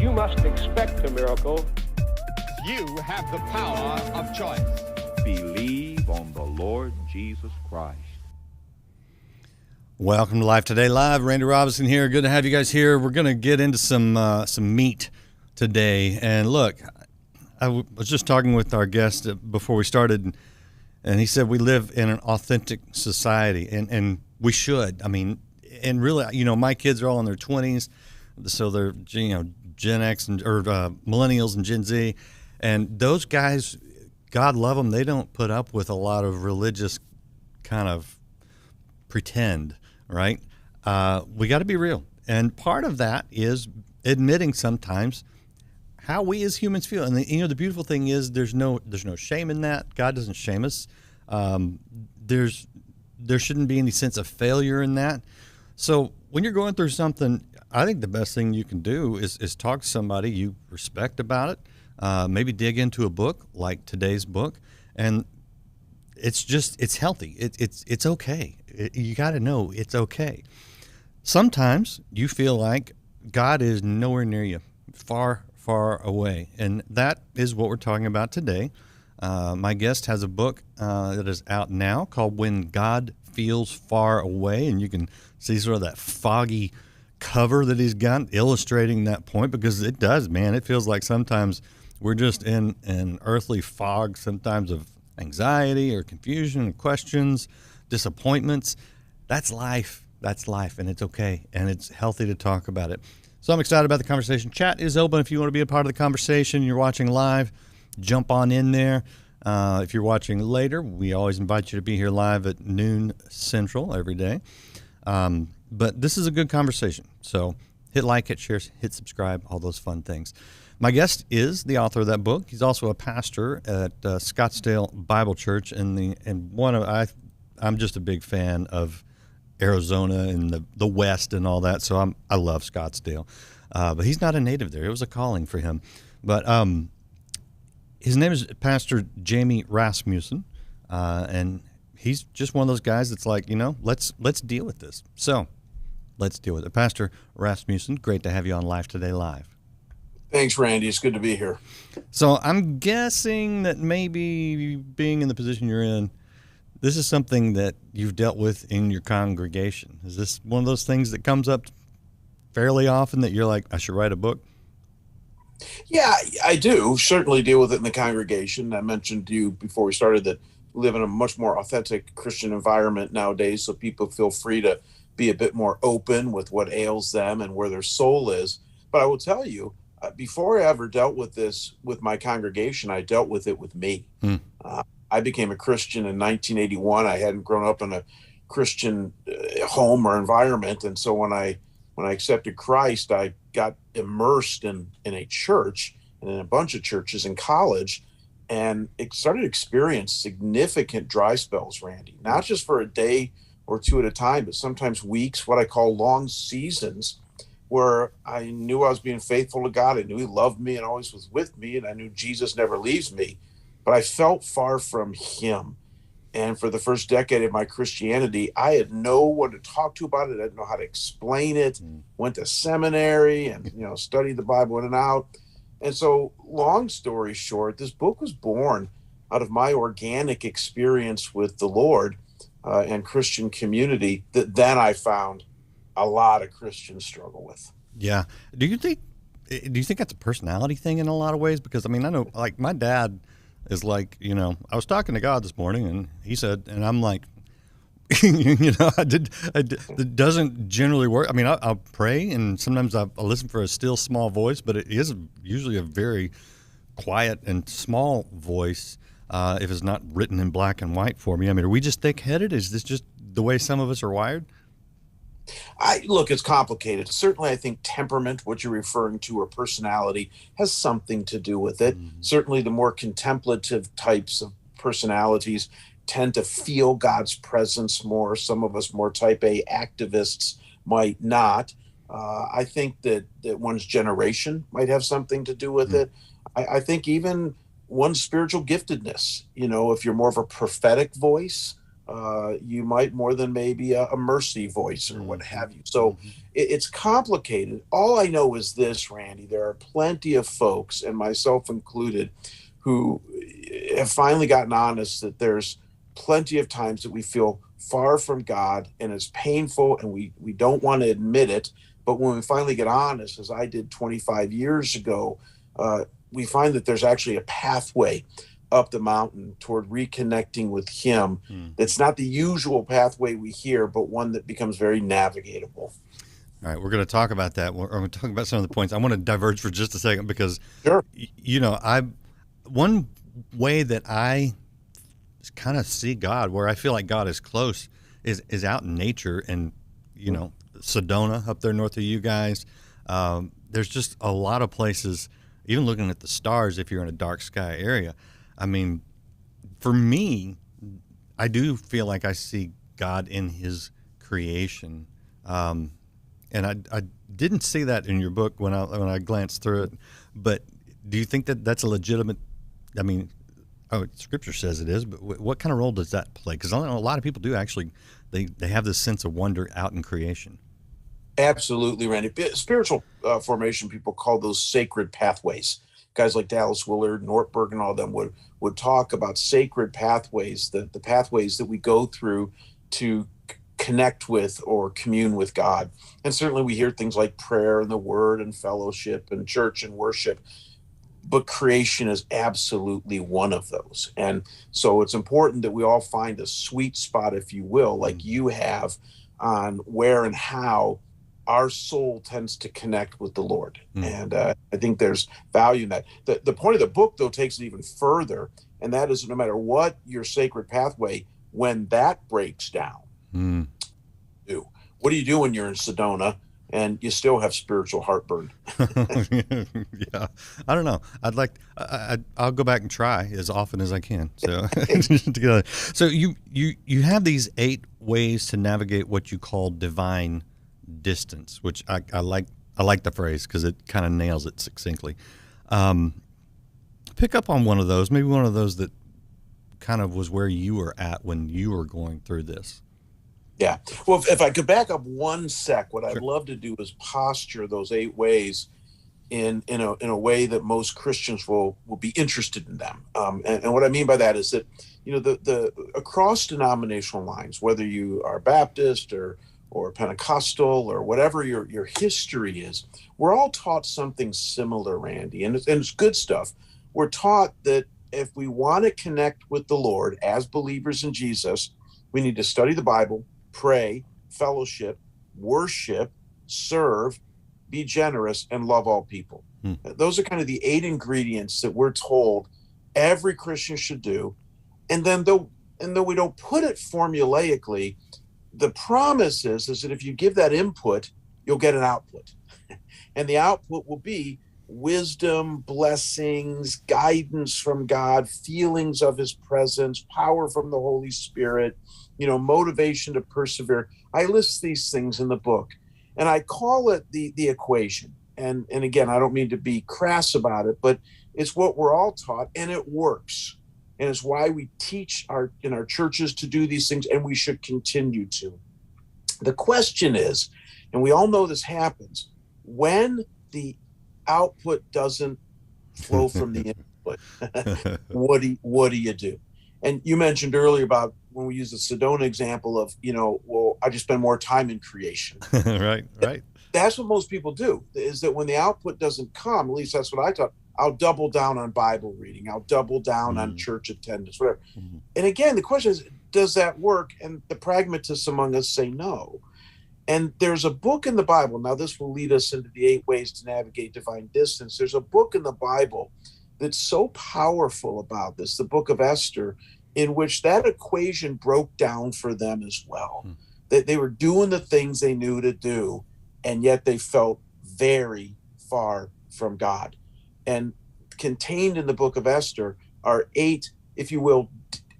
You must expect a miracle. You have the power of choice. Believe on the Lord Jesus Christ. Welcome to Life Today Live. Randy Robinson here. Good to have you guys here. We're going to get into some meat today. And look, I was just talking with our guest before we started, and he said we live in an authentic society, and we should. I mean, and really, you know, my kids are all in their 20s, so they're, you know, Gen X or millennials and Gen Z, and those guys, God love them, they don't put up with a lot of religious kind of pretend, right? We got to be real, and part of that is admitting sometimes how we as humans feel. And you know, the beautiful thing is there's no shame in that. God doesn't shame us. There shouldn't be any sense of failure in that. So when you're going through something, I think the best thing you can do is talk to somebody you respect about it. Maybe dig into a book like today's book, and it's healthy. It's okay. You got to know it's okay. Sometimes you feel like God is nowhere near you, far away, and that is what we're talking about today. My guest has a book that is out now called When God Feels Far Away, and you can see sort of that foggy cover that he's got illustrating that point, because it does, man. It feels like sometimes we're just in an earthly fog, sometimes of anxiety or confusion, questions, disappointments. That's life, and it's okay, and it's healthy to talk about it. So I'm excited about the conversation. Chat is open if you want to be a part of the conversation. You're watching live, jump on in there. If you're watching later, we always invite you to be here live at noon Central every day. But this is a good conversation. So hit like, hit share, hit subscribe, all those fun things. My guest is the author of that book. He's also a pastor at Scottsdale Bible Church. I'm just a big fan of Arizona and the West and all that. So I love Scottsdale. But he's not a native there. It was a calling for him. But his name is Pastor Jamie Rasmussen. And he's just one of those guys that's like, you know, let's deal with this. So let's deal with it. Pastor Rasmussen, great to have you on Life Today Live. Thanks, Randy. It's good to be here. So I'm guessing that maybe being in the position you're in, this is something that you've dealt with in your congregation. Is this one of those things that comes up fairly often that you're like, I should write a book? Yeah, I do certainly deal with it in the congregation. I mentioned to you before we started that we live in a much more authentic Christian environment nowadays, so people feel free to be a bit more open with what ails them and where their soul is. But I will tell you, before I ever dealt with this with my congregation, I dealt with it with me. I became a Christian in 1981. I hadn't grown up in a Christian home or environment. And so when I accepted Christ, I got immersed in a church and in a bunch of churches in college, and it started to experience significant dry spells, Randy, not just for a day or two at a time, but sometimes weeks, what I call long seasons, where I knew I was being faithful to God. I knew he loved me and always was with me, and I knew Jesus never leaves me, but I felt far from him. And for the first decade of my Christianity, I had no one to talk to about it. I didn't know how to explain it. Went to seminary and, studied the Bible in and out. And so, long story short, this book was born out of my organic experience with the Lord and Christian community that then I found a lot of Christians struggle with. Yeah. Do you think that's a personality thing in a lot of ways? Because, I mean, I know, like, my dad is like, I was talking to God this morning and he said, and I'm like, it doesn't generally work. I mean, I'll pray and sometimes I'll listen for a still small voice, but it is usually a very quiet and small voice if it's not written in black and white for me. I mean, are we just thick-headed? Is this just the way some of us are wired? Look, it's complicated. Certainly, I think temperament, what you're referring to, or personality, has something to do with it. Mm-hmm. Certainly, the more contemplative types of personalities tend to feel God's presence more. Some of us more type A activists might not. I think that one's generation might have something to do with it. I think even one's spiritual giftedness, if you're more of a prophetic voice, You might more than maybe a mercy voice or what have you. So it's complicated. All I know is this, Randy, there are plenty of folks, and myself included, who have finally gotten honest that there's plenty of times that we feel far from God and it's painful and we don't want to admit it. But when we finally get honest, as I did 25 years ago, we find that there's actually a pathway up the mountain toward reconnecting with him. That's not the usual pathway we hear, but one that becomes very navigatable. All right, we're going to talk about that. We're going to talk about some of the points. I want to diverge for just a second because, Sure. One way that I kind of see God, where I feel like God is close, is out in nature, and Sedona up there north of you guys. There's just a lot of places. Even looking at the stars, if you're in a dark sky area, I mean, for me, I do feel like I see God in His creation, and I didn't see that in your book when I glanced through it. But do you think that that's a legitimate? I mean, Scripture says it is, but what kind of role does that play? Because a lot of people do actually they have this sense of wonder out in creation. Absolutely, Randy. Spiritual formation people call those sacred pathways. Guys like Dallas Willard, Nortberg, and all of them would talk about sacred pathways, the pathways that we go through to connect with or commune with God. And certainly we hear things like prayer and the word and fellowship and church and worship, but creation is absolutely one of those. And so it's important that we all find a sweet spot, if you will, like you have, on where and how our soul tends to connect with the Lord. And I think there's value in that. The point of the book, though, takes it even further, and that is no matter what your sacred pathway, when that breaks down, what do you do when you're in Sedona and you still have spiritual heartburn? Yeah, I don't know. I'll go back and try as often as I can. So together. So you have these 8 ways to navigate what you call divine distance, which I like the phrase because it kind of nails it succinctly. Pick up on one of those, maybe one of those that kind of was where you were at when you were going through this. Yeah. Well, if I could back up one sec, what I'd love to do is posture those 8 ways in a way that most Christians will be interested in them. And what I mean by that is that, the across denominational lines, whether you are Baptist or Pentecostal or whatever your history is, we're all taught something similar, Randy, and it's good stuff. We're taught that if we want to connect with the Lord as believers in Jesus, we need to study the Bible, pray, fellowship, worship, serve, be generous, and love all people. Those are kind of the 8 ingredients that we're told every Christian should do. And then though we don't put it formulaically, the promise is that if you give that input, you'll get an output. And the output will be wisdom, blessings, guidance from God, feelings of his presence, power from the Holy Spirit, motivation to persevere. I list these things in the book, and I call it the equation. And again, I don't mean to be crass about it, but it's what we're all taught, and it works. And it's why we teach in our churches to do these things, and we should continue to. The question is, and we all know this happens, when the output doesn't flow from the input, what do you do? And you mentioned earlier about when we use the Sedona example of, I just spend more time in creation. Right. That's what most people do, is that when the output doesn't come, at least that's what I taught, I'll double down on Bible reading. I'll double down on church attendance, whatever. And again, the question is, does that work? And the pragmatists among us say no. And there's a book in the Bible. Now, this will lead us into the 8 ways to navigate divine distance. There's a book in the Bible that's so powerful about this, the book of Esther, in which that equation broke down for them as well. That they were doing the things they knew to do, and yet they felt very far from God. And contained in the book of Esther are 8, if you will,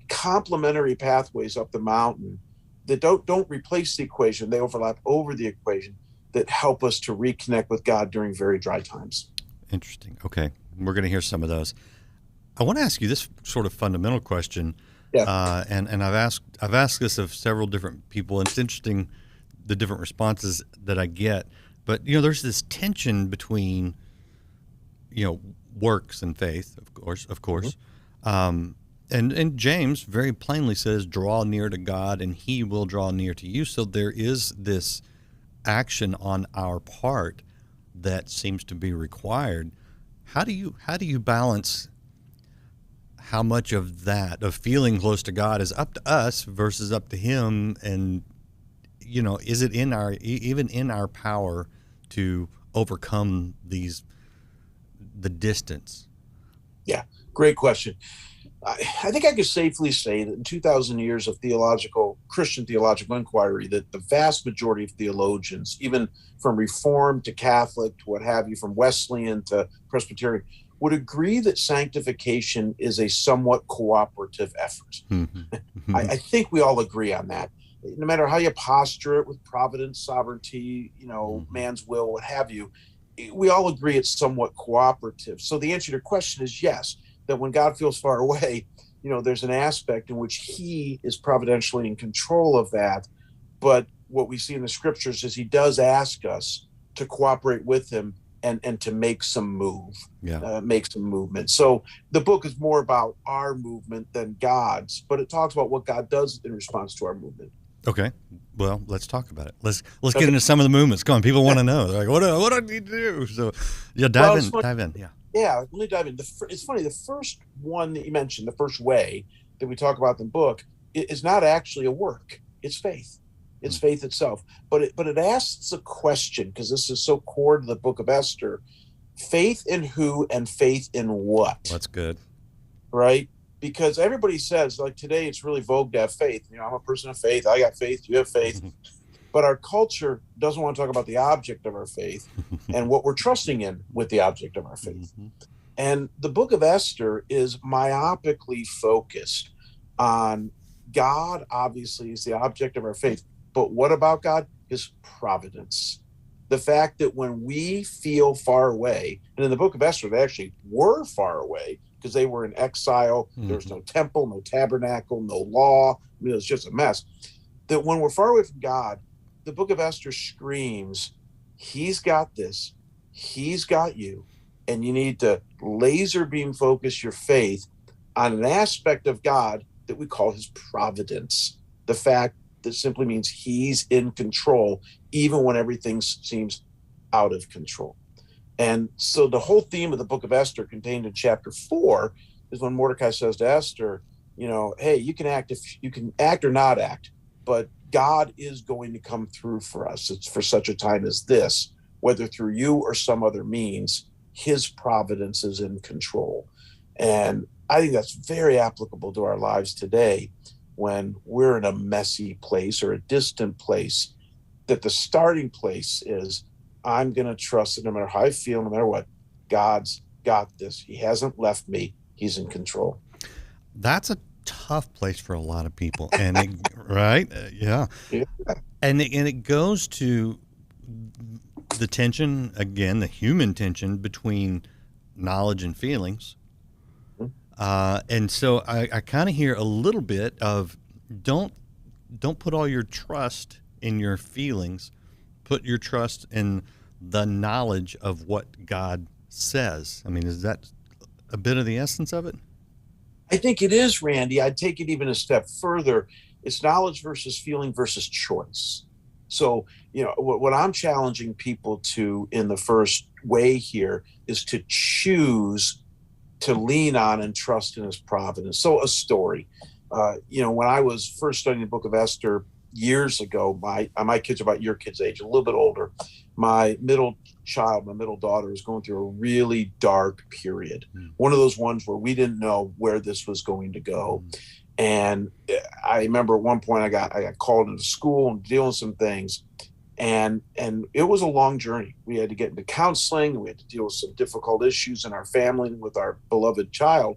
complementary pathways up the mountain that don't replace the equation. They overlap over the equation that help us to reconnect with God during very dry times. Interesting. Okay. We're going to hear some of those. I want to ask you this sort of fundamental question. And I've asked this of several different people, and it's interesting the different responses that I get. But there's this tension between works and faith, of course. Mm-hmm. And James very plainly says, "Draw near to God, and He will draw near to you." So there is this action on our part that seems to be required. How do you balance how much of that, of feeling close to God, is up to us versus up to Him? And, is it even in our power to overcome the distance? Yeah, great question. I think I could safely say that in 2,000 years of Christian theological inquiry, that the vast majority of theologians, even from Reformed to Catholic to what have you, from Wesleyan to Presbyterian, would agree that sanctification is a somewhat cooperative effort. Mm-hmm. I think we all agree on that. No matter how you posture it with providence, sovereignty, man's will, what have you, we all agree it's somewhat cooperative. So the answer to your question is yes, that when God feels far away, there's an aspect in which He is providentially in control of that. But what we see in the scriptures is He does ask us to cooperate with Him and to make some make some movement. So the book is more about our movement than God's, but it talks about what God does in response to our movement. Okay, well, let's talk about it. Let's get into some of the movements. Come on, people want to know. They're like, what do I need to do? So, dive in. Yeah. Yeah, let me dive in. It's funny. The first one that you mentioned, the first way that we talk about in the book, is not actually a work. It's faith. It's faith itself. But it asks a question, because this is so core to the book of Esther: faith in who and faith in what? That's good. Right? Because everybody says, like today, it's really vogue to have faith. I'm a person of faith. I got faith. You have faith. But our culture doesn't want to talk about the object of our faith and what we're trusting in with the object of our faith. Mm-hmm. And the book of Esther is myopically focused on God, obviously, is the object of our faith. But what about God? His providence. The fact that when we feel far away, and in the book of Esther, they actually were far away because they were in exile. Mm-hmm. There was no temple, no tabernacle, no law. It was just a mess. That when we're far away from God, the book of Esther screams, He's got this, He's got you, and you need to laser beam focus your faith on an aspect of God that we call His providence. The fact that simply means He's in control, even when everything seems out of control. And so the whole theme of the book of Esther, contained in chapter 4, is when Mordecai says to Esther, hey, you can act or not act, but God is going to come through for us. It's for such a time as this, whether through you or some other means, His providence is in control. And I think that's very applicable to our lives today when we're in a messy place or a distant place, that the starting place is, I'm going to trust that no matter how I feel, no matter what, God's got this. He hasn't left me. He's in control. That's a tough place for a lot of people, and right? Yeah. And it goes to the tension, again, the human tension between knowledge and feelings. And so I kind of hear a little bit of don't put all your trust in your feelings. Put your trust in the knowledge of what God says. I mean, is that a bit of the essence of it? I think it is, Randy. I'd take it even a step further. It's knowledge versus feeling versus choice. So, what I'm challenging people to in the first way here is to choose to lean on and trust in His providence. So a story, when I was first studying the book of Esther years ago, my kids are about your kids' age, a little bit older. My middle daughter, is going through a really dark period. One of those ones where we didn't know where this was going to go. And I remember at one point I got called into school and dealing with some things. And it was a long journey. We had to get into counseling. We had to deal with some difficult issues in our family with our beloved child.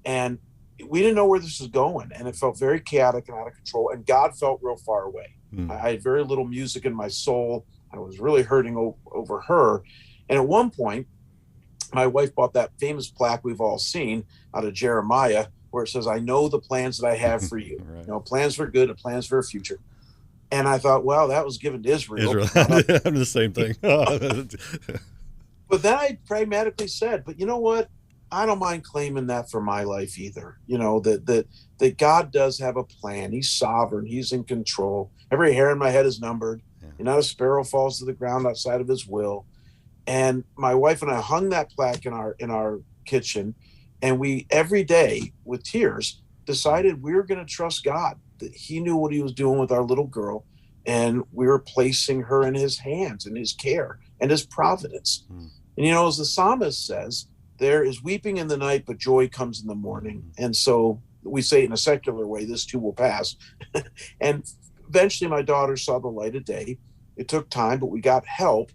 And we didn't know where this was going. And it felt very chaotic and out of control. And God felt real far away. I had very little music in my soul. I was really hurting over her. And at one point, my wife bought that famous plaque we've all seen out of Jeremiah, where it says, I know the plans that I have for you, Right. Plans for good and plans for a future. And I thought, well, that was given to Israel. I'm the same thing. But then I pragmatically said, but you know what? I don't mind claiming that for my life either. That God does have a plan. He's sovereign. He's in control. Every hair in my head is numbered. Yeah. And not a sparrow falls to the ground outside of his will. And my wife and I hung that plaque in our kitchen, and we every day with tears decided we were going to trust God, that he knew what he was doing with our little girl, and we were placing her in his hands and his care and his providence. And as the psalmist says, there is weeping in the night, but joy comes in the morning. And so we say in a secular way, this too will pass. And eventually my daughter saw the light of day. It took time, but we got help.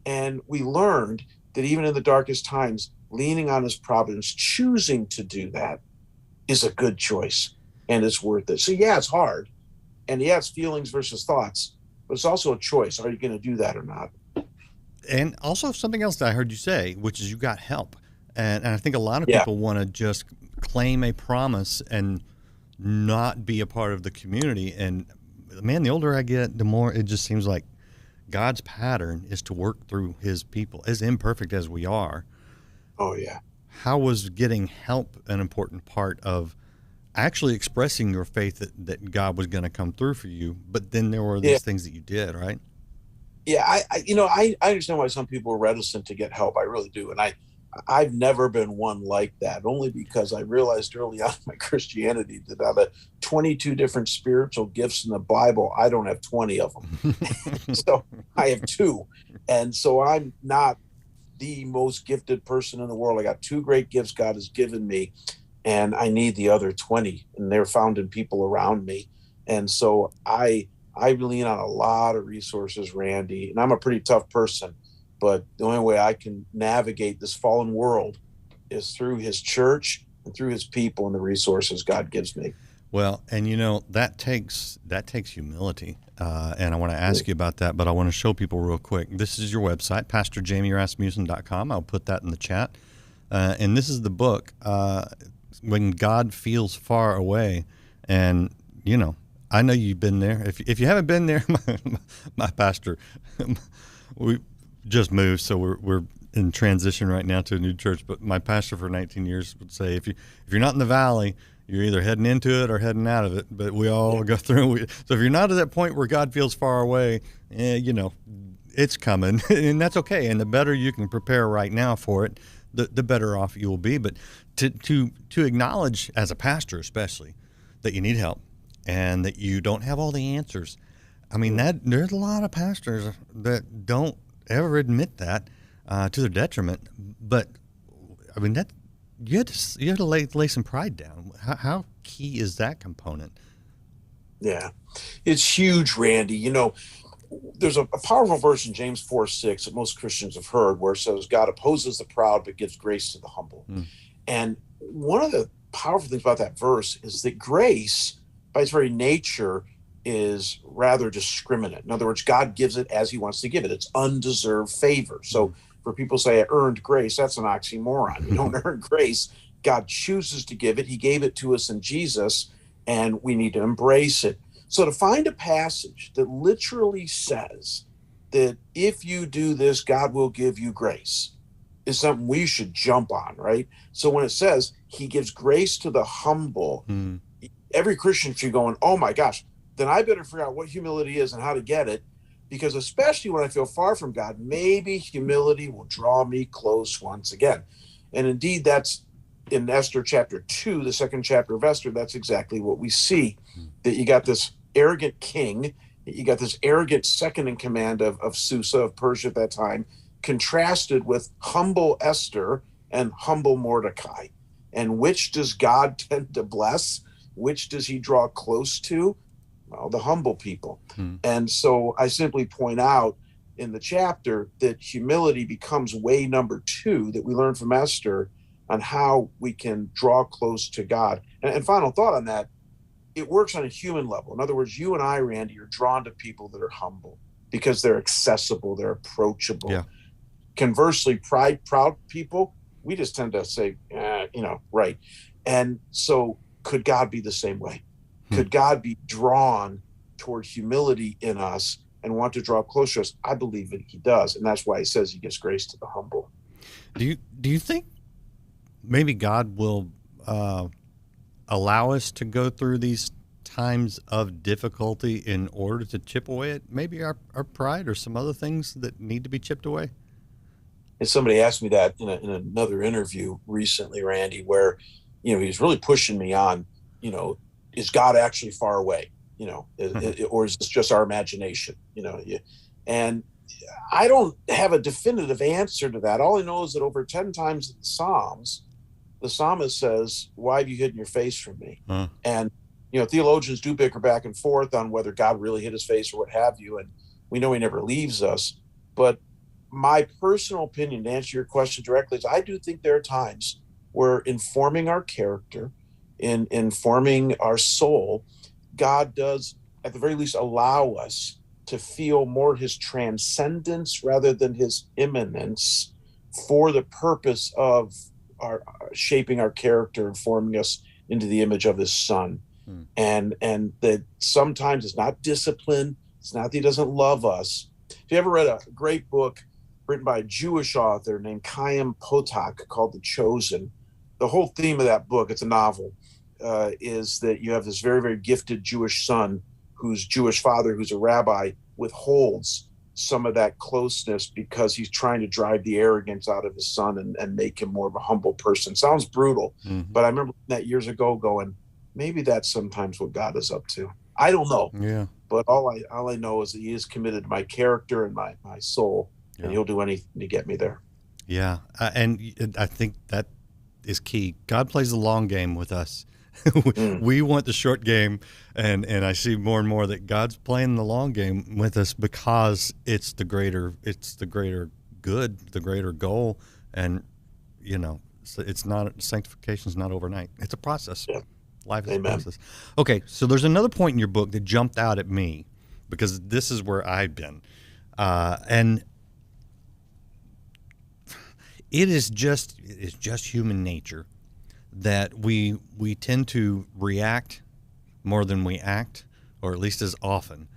And we learned that even in the darkest times, leaning on his providence, choosing to do that is a good choice, and it's worth it. So yeah, it's hard. And yeah, it's feelings versus thoughts, but it's also a choice. Are you going to do that or not? And also something else that I heard you say, which is you got help. And I think a lot of Yeah. people want to just claim a promise and not be a part of the community. And man, the older I get, the more it just seems like God's pattern is to work through his people, as imperfect as we are. Oh, yeah. How was getting help an important part of actually expressing your faith that God was going to come through for you? But then there were these things that you did, right? Yeah, I understand why some people are reticent to get help. I really do. And I've never been one like that, only because I realized early on in my Christianity that out of 22 different spiritual gifts in the Bible, I don't have 20 of them. So I have 2. And so I'm not the most gifted person in the world. I got 2 great gifts God has given me, and I need the other 20, and they're found in people around me. And so I lean on a lot of resources, Randy, and I'm a pretty tough person. But the only way I can navigate this fallen world is through his church and through his people and the resources God gives me. Well, and that takes humility, and I want to ask you about that, but I want to show people real quick. This is your website, PastorJamieRasmussen.com. I'll put that in the chat. And this is the book, When God Feels Far Away. And, I know you've been there. If you haven't been there, my pastor, we just moved, so we're in transition right now to a new church. But my pastor for 19 years would say, if you're not in the valley, you're either heading into it or heading out of it. But we all go through. So if you're not at that point where God feels far away, it's coming, and that's okay. And the better you can prepare right now for it, the better off you will be. But to acknowledge, as a pastor especially, that you need help and that you don't have all the answers. I mean, there's a lot of pastors that don't ever admit that, to their detriment. But I mean, that you have to lay some pride down. How key is that component? Yeah, it's huge, Randy. There's a powerful verse in James 4:6 that most Christians have heard, where it says, God opposes the proud but gives grace to the humble. And one of the powerful things about that verse is that grace, by its very nature, is rather discriminate. In other words, God gives it as he wants to give it. It's undeserved favor. So for people say, I earned grace, that's an oxymoron. You don't earn grace. God chooses to give it. He gave it to us in Jesus, and we need to embrace it. So to find a passage that literally says that if you do this, God will give you grace, is something we should jump on, right? So when it says he gives grace to the humble, every Christian should be going, oh my gosh, then I better figure out what humility is and how to get it, because especially when I feel far from God, maybe humility will draw me close once again. And indeed, that's in Esther chapter 2, the second chapter of Esther. That's exactly what we see, that you got this arrogant king, you got this arrogant second in command of Susa, of Persia at that time, contrasted with humble Esther and humble Mordecai. And which does God tend to bless? Which does he draw close to? Well, the humble people. And so I simply point out in the chapter that humility becomes way number 2 that we learn from Esther on how we can draw close to God. And final thought on that, it works on a human level. In other words, you and I, Randy, are drawn to people that are humble because they're accessible, they're approachable. Yeah. Conversely, proud people, we just tend to say, right. And so could God be the same way? Could God be drawn toward humility in us and want to draw closer to us? I believe that he does. And that's why he says he gives grace to the humble. Do you think maybe God will allow us to go through these times of difficulty in order to chip away at maybe our pride or some other things that need to be chipped away? And somebody asked me that in another interview recently, Randy, where, he was really pushing me on, is God actually far away? Or is this just our imagination? And I don't have a definitive answer to that. All I know is that over 10 times in the Psalms, the psalmist says, "Why have you hidden your face from me?" And, theologians do bicker back and forth on whether God really hid his face or what have you. And we know he never leaves us. But my personal opinion, to answer your question directly, is I do think there are times where informing our character, in informing our soul, God does at the very least allow us to feel more his transcendence rather than his immanence, for the purpose of our shaping our character and forming us into the image of his son. And that sometimes it's not discipline. It's not that he doesn't love us. If you ever read a great book written by a Jewish author named Chaim Potok called The Chosen, the whole theme of that book, it's a novel, is that you have this very, very gifted Jewish son whose Jewish father, who's a rabbi, withholds some of that closeness because he's trying to drive the arrogance out of his son and make him more of a humble person. Sounds brutal, but I remember that years ago going, maybe that's sometimes what God is up to. I don't know. Yeah. But all I know is that he is committed to my character and my soul, and he'll do anything to get me there. Yeah. And I think that is key. God plays the long game with us. We want the short game, and I see more and more that God's playing the long game with us because it's the greater good, the greater goal, and so it's not, sanctification's not overnight. It's a process. Yeah. Life is a process. Okay, so there's another point in your book that jumped out at me because this is where I've been, and it's just human nature that we tend to react more than we act, or at least as often.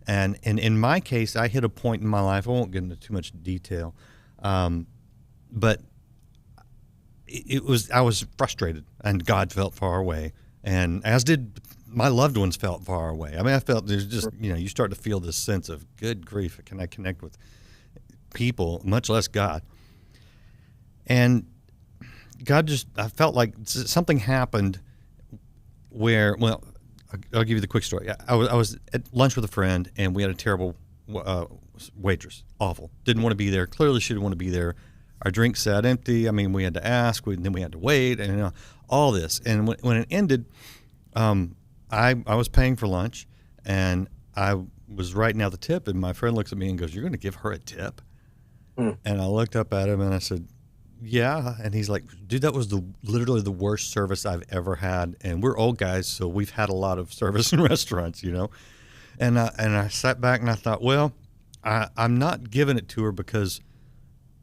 And in my case, I hit a point in my life, I won't get into too much detail, but I was frustrated, and God felt far away, and as did my loved ones felt far away. I mean, I felt there's just, you start to feel this sense of, good grief, can I connect with people, much less God? And I felt like something happened where, well, I'll give you the quick story. I was at lunch with a friend, and we had a terrible waitress. Awful. Didn't want to be there. Clearly she didn't want to be there. Our drink sat empty. I mean, we had to ask, then we had to wait, and all this. And when it ended, I was paying for lunch, and I was writing out the tip, and my friend looks at me and goes, "You're going to give her a tip?" And I looked up at him, and I said, "Yeah." And he's like, "Dude, that was literally the worst service I've ever had." And we're old guys, so we've had a lot of service in restaurants, And I sat back and I thought, well, I'm not giving it to her because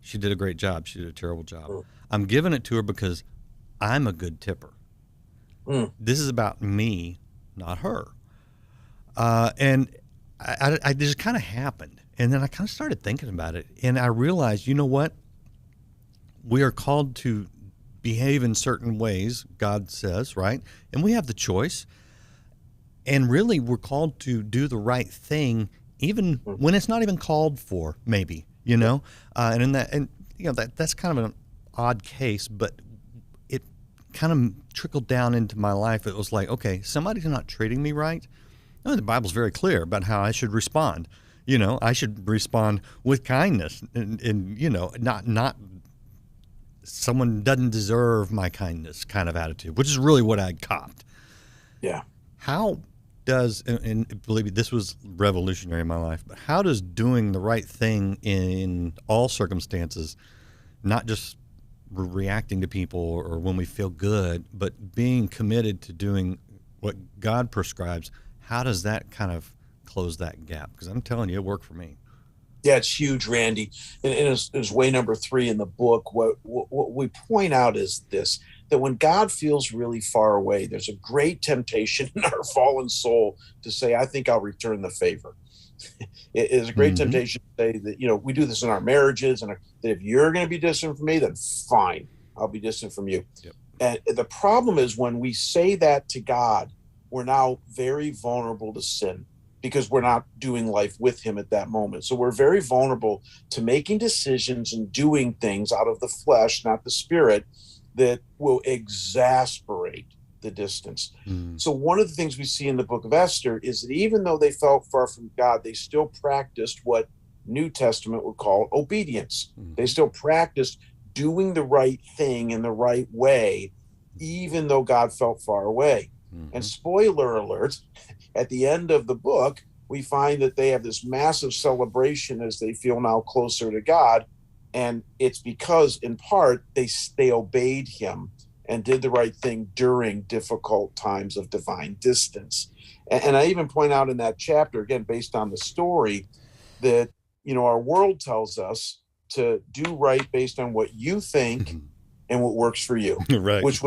she did a great job. She did a terrible job. I'm giving it to her because I'm a good tipper. This is about me, not her. And I just kind of happened. And then I kind of started thinking about it. And I realized, you know what? We are called to behave in certain ways, God says, right? And we have the choice. And really, we're called to do the right thing, even when it's not even called for, maybe, And that's kind of an odd case, but it kind of trickled down into my life. It was like, okay, somebody's not treating me right. The Bible's very clear about how I should respond. I should respond with kindness, and not someone doesn't deserve my kindness kind of attitude, which is really what I copped. Yeah. How does, and believe me, this was revolutionary in my life, but how does doing the right thing in all circumstances, not just reacting to people or when we feel good, but being committed to doing what God prescribes, how does that kind of close that gap? Because I'm telling you, it worked for me. Yeah, it's huge, Randy. And it's way number 3 in the book. What we point out is this, that when God feels really far away, there's a great temptation in our fallen soul to say, I think I'll return the favor. It is a great temptation to say that, we do this in our marriages, and that if you're going to be distant from me, then fine, I'll be distant from you. Yep. And the problem is when we say that to God, we're now very vulnerable to sin because we're not doing life with him at that moment. So we're very vulnerable to making decisions and doing things out of the flesh, not the spirit, that will exasperate the distance. So one of the things we see in the book of Esther is that even though they felt far from God, they still practiced what New Testament would call obedience. They still practiced doing the right thing in the right way, even though God felt far away. And spoiler alert, at the end of the book, we find that they have this massive celebration as they feel now closer to God. And it's because, in part, they obeyed him and did the right thing during difficult times of divine distance. And I even point out in that chapter, again, based on the story, that, our world tells us to do right based on what you think and what works for you. Right. Which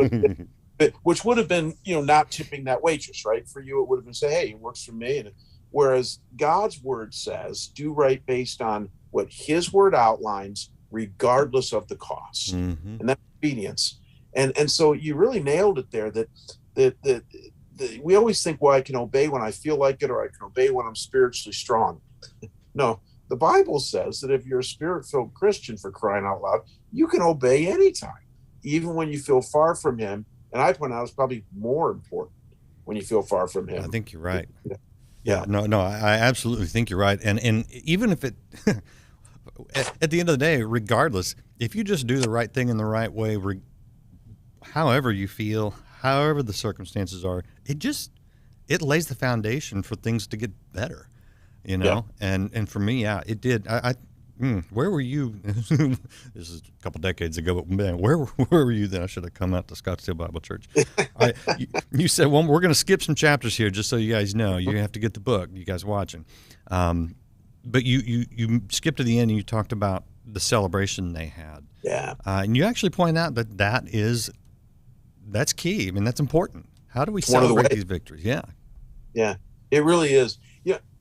would have been, not tipping that waitress, right? For you, it would have been say, hey, it works for me. And whereas God's word says, do right based on what his word outlines, regardless of the cost. And that's obedience. And so you really nailed it there, that we always think, well, I can obey when I feel like it, or I can obey when I'm spiritually strong. No, the Bible says that if you're a spirit-filled Christian, for crying out loud, you can obey anytime, even when you feel far from him. And I point out it's probably more important when you feel far from him. I think you're right. Yeah. No, I absolutely think you're right. And even if it, at the end of the day, regardless, if you just do the right thing in the right way, however you feel, however the circumstances are, it lays the foundation for things to get better, Yeah. And for me, yeah, it did. Where were you? This is a couple decades ago, but man, where were you then? I should have come out to Scottsdale Bible Church. You said, well, we're going to skip some chapters here just so you guys know. You have to get the book, you guys watching. But you skipped to the end and you talked about the celebration they had. Yeah. And you actually point out that's key. I mean, that's important. How do we One of the celebrate ways. these victories? Yeah. Yeah, it really is.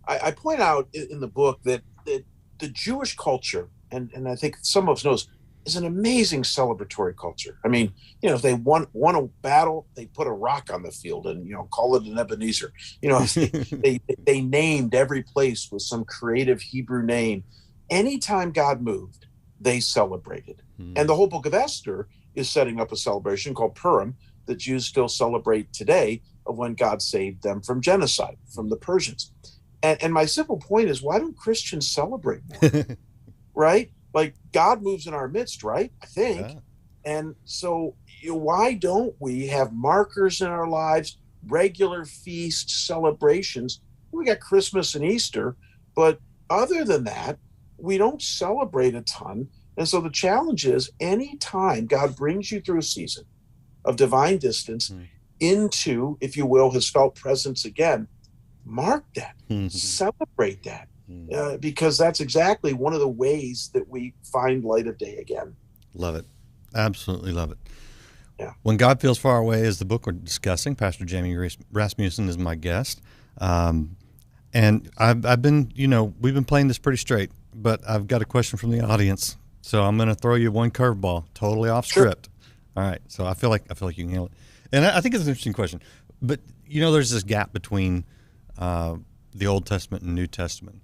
I point out in the book that the Jewish culture, and I think some of us knows, is an amazing celebratory culture. I mean, if they won a battle, they put a rock on the field and, call it an Ebenezer. They named every place with some creative Hebrew name. Anytime God moved, they celebrated. And the whole book of Esther is setting up a celebration called Purim that Jews still celebrate today, of when God saved them from genocide, from the Persians. And my simple point is, why don't Christians celebrate more? Right? Like, God moves in our midst, right? I think. Yeah. And so why don't we have markers in our lives, regular feast celebrations? We got Christmas and Easter, but other than that, we don't celebrate a ton. And so the challenge is, anytime God brings you through a season of divine distance into, if you will, his felt presence again, mark that, celebrate that, because that's exactly one of the ways that we find light of day again. Love it. Absolutely love it. Yeah. When God Feels Far Away is the book we're discussing. Pastor Jamie Rasmussen is my guest. And I've been, we've been playing this pretty straight, but I've got a question from the audience. So I'm going to throw you one curveball, totally off script. Sure. All right. So I feel like you can handle it. And I think it's an interesting question. But, there's this gap between the Old Testament and New Testament.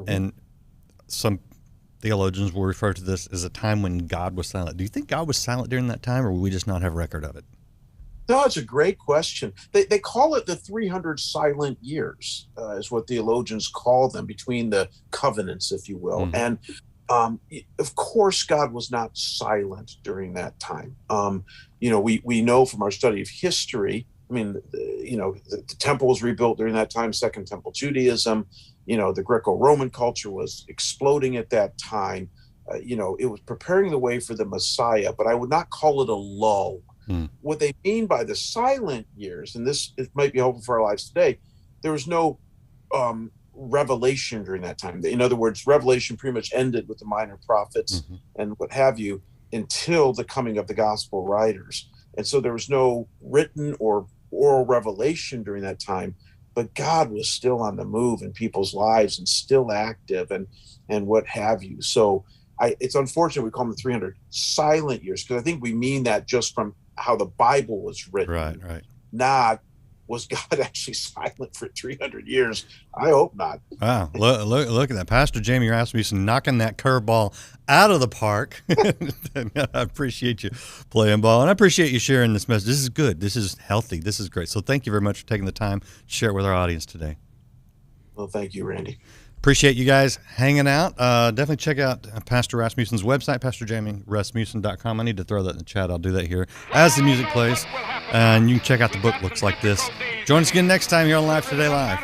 And some theologians will refer to this as a time when God was silent. Do you think God was silent during that time, or will we just not have record of it? No, it's a great question. They call it the 300 silent years, is what theologians call them, between the covenants, if you will. And of course, God was not silent during that time. We know from our study of history, I mean, the temple was rebuilt during that time, Second Temple Judaism. The Greco-Roman culture was exploding at that time. It was preparing the way for the Messiah, but I would not call it a lull. What they mean by the silent years, and it might be helpful for our lives today, there was no revelation during that time. In other words, revelation pretty much ended with the minor prophets and what have you, until the coming of the gospel writers. And so there was no written or oral revelation during that time, but God was still on the move in people's lives and still active and what have you. So it's unfortunate we call them the 300 silent years, because I think we mean that just from how the Bible was written. Right. Not, was God actually silent for 300 years? I hope not. Wow. Look at that. Pastor Jamie Rasmussen knocking that curveball out of the park. I appreciate you playing ball, and I appreciate you sharing this message. This is good. This is healthy. This is great. So thank you very much for taking the time to share it with our audience today. Well, thank you, Randy. Appreciate you guys hanging out. Definitely check out Pastor Rasmussen's website, pastorjamiengrasmussen.com. I need to throw that in the chat. I'll do that here as the music plays. And you can check out the book, looks like this. Join us again next time here on Live Today Live.